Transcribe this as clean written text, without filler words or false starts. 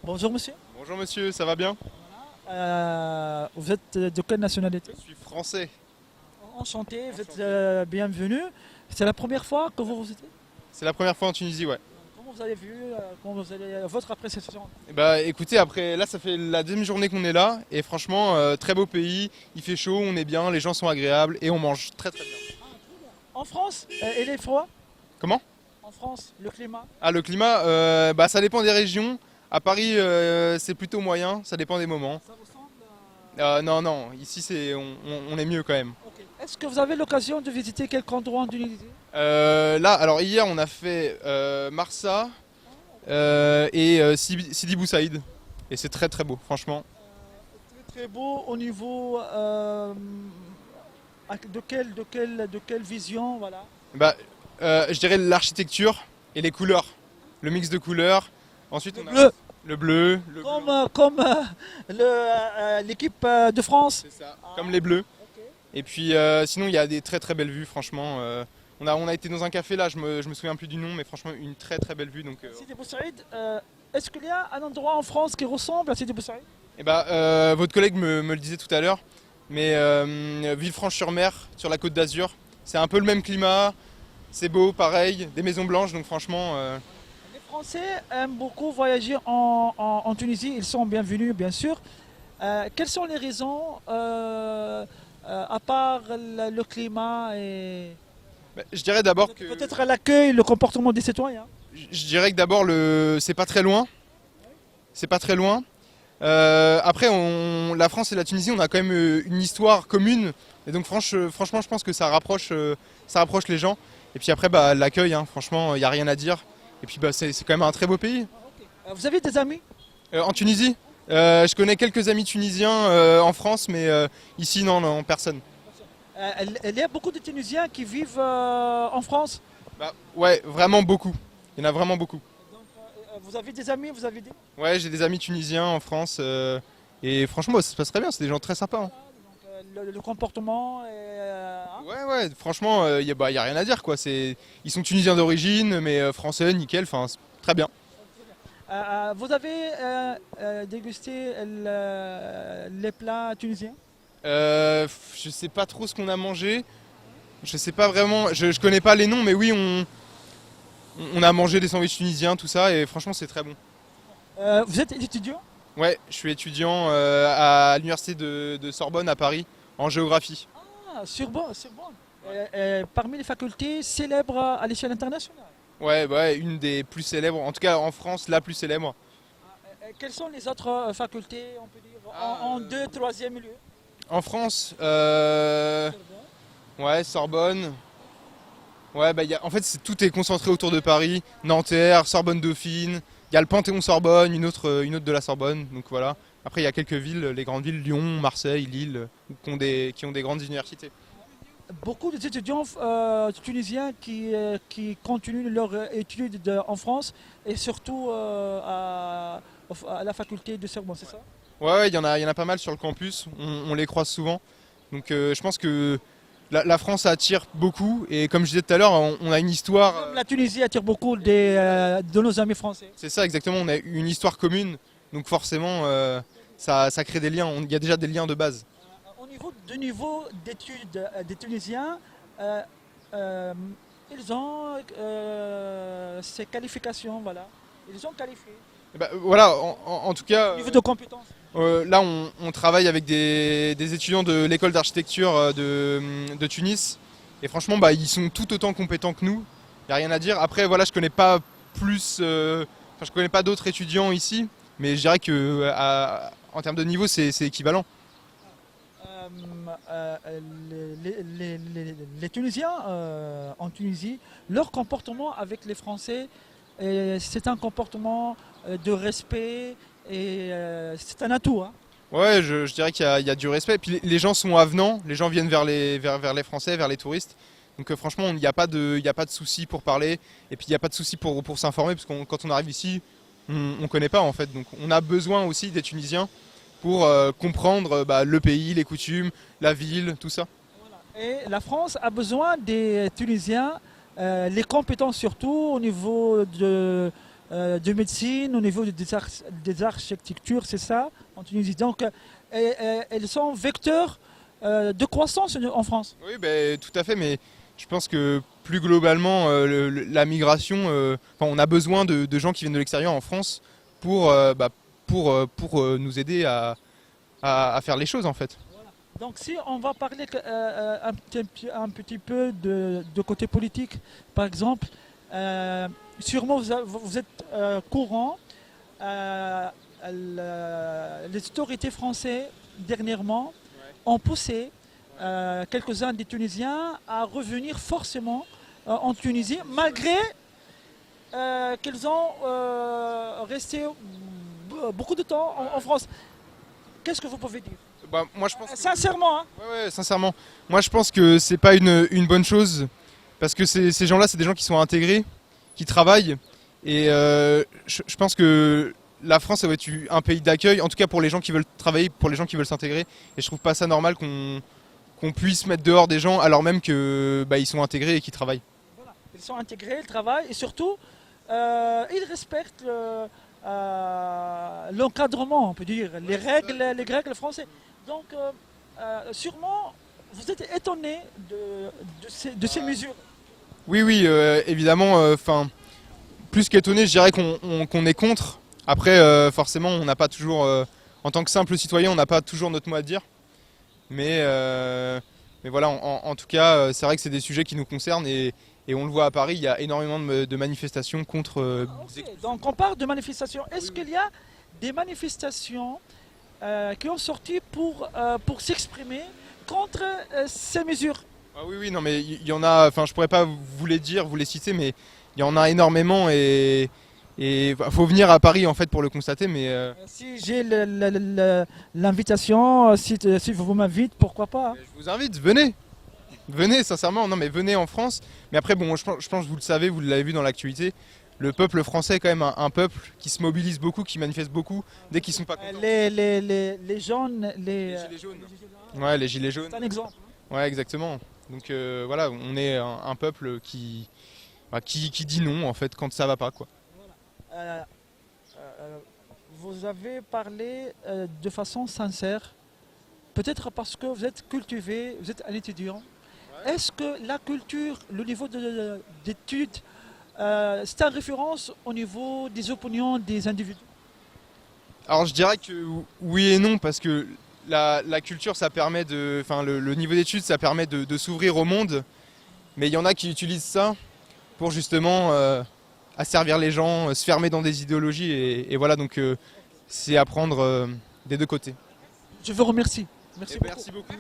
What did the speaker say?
Bonjour monsieur. Bonjour monsieur, ça va bien? Vous êtes de quelle nationalité? Je suis français. Enchanté, vous êtes Enchanté. bienvenu. C'est la première fois que vous visitez? C'est la première fois en Tunisie, ouais. Comment vous avez vu, comment vous avez votre appréciation? Et bah écoutez, après là ça fait la deuxième journée qu'on est là et franchement très beau pays, il fait chaud, on est bien, les gens sont agréables et on mange très très bien. En France, il est froid? Comment? En France, le climat? Ah le climat, bah ça dépend des régions. À Paris c'est plutôt moyen, ça dépend des moments. Ça ressemble Non non, ici on est mieux quand même. Ok. Est-ce que vous avez l'occasion de visiter quelques endroits en Tunisie? Là alors hier on a fait Marsa et Sidi Bou Saïd et c'est très très beau franchement. Très très beau au niveau de quelle vision, voilà. Bah, je dirais l'architecture et les couleurs, le mix de couleurs. Ensuite, Le on a bleu, le bleu, le comme, blanc, l'équipe de France. c'est ça, comme les bleus. Ok. Et puis sinon, il y a des très très belles vues, franchement. On a été dans un café là, je me souviens plus du nom, mais franchement, une très très belle vue. Donc, Sidi Bou Saïd, est-ce qu'il y a un endroit en France qui ressemble à Sidi Bou Saïd? et bah, votre collègue me le disait tout à l'heure, mais Villefranche-sur-Mer, sur la Côte d'Azur, c'est un peu le même climat, c'est beau, pareil, des maisons blanches, donc franchement. Les Français aiment beaucoup voyager en Tunisie, ils sont bienvenus bien sûr. Quelles sont les raisons, à part le climat et Bah, je dirais d'abord que peut-être l'accueil, le comportement des citoyens? Je dirais que d'abord c'est pas très loin. C'est pas très loin. Après, la France et la Tunisie, on a quand même une histoire commune. Et donc franchement, je pense que ça rapproche les gens. Et puis après, bah, l'accueil, hein, franchement, il n'y a rien à dire. Et puis bah, c'est quand même un très beau pays. Vous avez des amis? En Tunisie, je connais quelques amis tunisiens en France, mais ici, non, non, personne. Il y a beaucoup de Tunisiens qui vivent en France. Bah, ouais, vraiment beaucoup. Il y en a vraiment beaucoup. Donc, vous avez des amis, vous avez dit? Ouais, j'ai des amis tunisiens en France. Et franchement, bah, ça se passe très bien. C'est des gens très sympas, hein. Le comportement hein? Ouais, ouais, franchement, y a rien à dire quoi. Ils sont tunisiens d'origine, mais français, nickel, enfin, c'est très bien. Vous avez dégusté les plats tunisiens? Je sais pas trop ce qu'on a mangé. Je sais pas vraiment, je connais pas les noms, mais oui, on a mangé des sandwichs tunisiens, tout ça, et franchement, c'est très bon. Vous êtes étudiant? Ouais, je suis étudiant à l'université de Sorbonne à Paris, en géographie. Ah, Sorbonne. Parmi les facultés célèbres à l'échelle internationale. Ouais, bah ouais, une des plus célèbres, en tout cas en France, la plus célèbre. Quelles sont les autres facultés, on peut dire, Ah, en deux, troisième lieu? En France, Sorbonne. ouais, Sorbonne. Ouais, bah, en fait, tout est concentré autour de Paris. Nanterre, Sorbonne Dauphine. Il y a le Panthéon-Sorbonne, une autre de la Sorbonne. Donc voilà. Après, il y a quelques villes, les grandes villes, Lyon, Marseille, Lille, qui ont des grandes universités. Beaucoup d'étudiants tunisiens qui continuent leurs études en France et surtout à la faculté de Sorbonne, c'est ça? Ouais, ouais, il y en a pas mal sur le campus. On les croise souvent. Donc je pense que la France attire beaucoup. Et comme je disais tout à l'heure, on a une histoire. Même la Tunisie attire beaucoup de nos amis français. C'est ça exactement, on a une histoire commune. Donc forcément, ça crée des liens. Il y a déjà des liens de base. Au niveau d'études des Tunisiens, euh, euh, ils ont ces qualifications, voilà. Ils sont qualifiés. Et bah, voilà, en tout cas, Au niveau de compétences. là on travaille avec des étudiants de l'école d'architecture de Tunis. Et franchement, bah, ils sont tout autant compétents que nous. Il n'y a rien à dire. Après, voilà, je connais pas plus. Enfin, je connais pas d'autres étudiants ici. Mais je dirais que en termes de niveau, c'est équivalent. Euh, euh, les Tunisiens en Tunisie, leur comportement avec les Français, c'est un comportement de respect et c'est un atout, hein. Ouais, je dirais qu'il y a du respect. Et puis les gens sont avenants, les gens viennent vers les Français, vers les touristes. Donc franchement, il n'y a pas de souci pour parler. Et puis il n'y a pas de souci pour s'informer, parce que quand on arrive ici, on ne connaît pas en fait. Donc on a besoin aussi des Tunisiens pour comprendre bah, le pays, les coutumes, la ville, tout ça. Et la France a besoin des Tunisiens, les compétences surtout au niveau de médecine, au niveau des architectures, c'est ça, en Tunisie. Donc, elles sont vecteurs de croissance en France. Oui, ben, tout à fait, mais je pense que plus globalement, la migration, enfin, on a besoin de gens qui viennent de l'extérieur en France pour, nous aider à faire les choses en fait. Donc si on va parler un petit peu de côté politique, par exemple, sûrement vous êtes courant, les autorités françaises dernièrement ont poussé quelques-uns des Tunisiens à revenir forcément en Tunisie, malgré qu'ils ont resté beaucoup de temps en France. Qu'est-ce que vous pouvez dire? Bah, moi, je pense que... Sincèrement, hein. Ouais, sincèrement. Moi, je pense que c'est pas une bonne chose parce que ces gens-là, c'est des gens qui sont intégrés, qui travaillent. Et je pense que la France, ça doit être un pays d'accueil, en tout cas pour les gens qui veulent travailler, pour les gens qui veulent s'intégrer. Et je trouve pas ça normal qu'on puisse mettre dehors des gens alors même que ils sont intégrés et qu'ils travaillent. Voilà. Ils sont intégrés, ils travaillent et surtout, ils respectent l'encadrement, on peut dire, les règles françaises. Donc, sûrement, vous êtes étonné de ces mesures. Oui, évidemment. Enfin, plus qu'étonné, je dirais qu'on est contre. Après, forcément, on n'a pas toujours, en tant que simple citoyen, on n'a pas toujours notre mot à dire. Mais voilà, en tout cas, c'est vrai que c'est des sujets qui nous concernent et on le voit à Paris, il y a énormément de manifestations contre. Donc, on parle de manifestations. Est-ce qu'il y a des manifestations qui ont sorti pour s'exprimer contre ces mesures? Ah oui, non, mais il y en a. Enfin, je pourrais pas vous les dire, vous les citer, mais il y en a énormément et faut venir à Paris en fait pour le constater. Mais Si j'ai l'invitation, si vous m'invitez, pourquoi pas, hein. je vous invite, venez sincèrement. Non, mais venez en France. Mais après, bon, je pense que vous le savez, vous l'avez vu dans l'actualité. Le peuple français est quand même un peuple qui se mobilise beaucoup, qui manifeste beaucoup dès qu'ils sont pas contents. Les jaunes, Les gilets jaunes. Ouais, les gilets jaunes. C'est un exemple. Ouais, exactement. Donc voilà, on est un peuple qui dit non en fait quand ça va pas quoi. Vous avez parlé de façon sincère, peut-être parce que vous êtes cultivé, vous êtes un étudiant. Ouais. Est-ce que la culture, le niveau d'études, c'est une référence au niveau des opinions des individus? Alors je dirais que oui et non parce que la culture ça permet le niveau d'études ça permet de s'ouvrir au monde, mais il y en a qui utilisent ça pour justement asservir les gens, se fermer dans des idéologies et voilà donc c'est à prendre des deux côtés. Je vous remercie. Merci beaucoup. Merci beaucoup.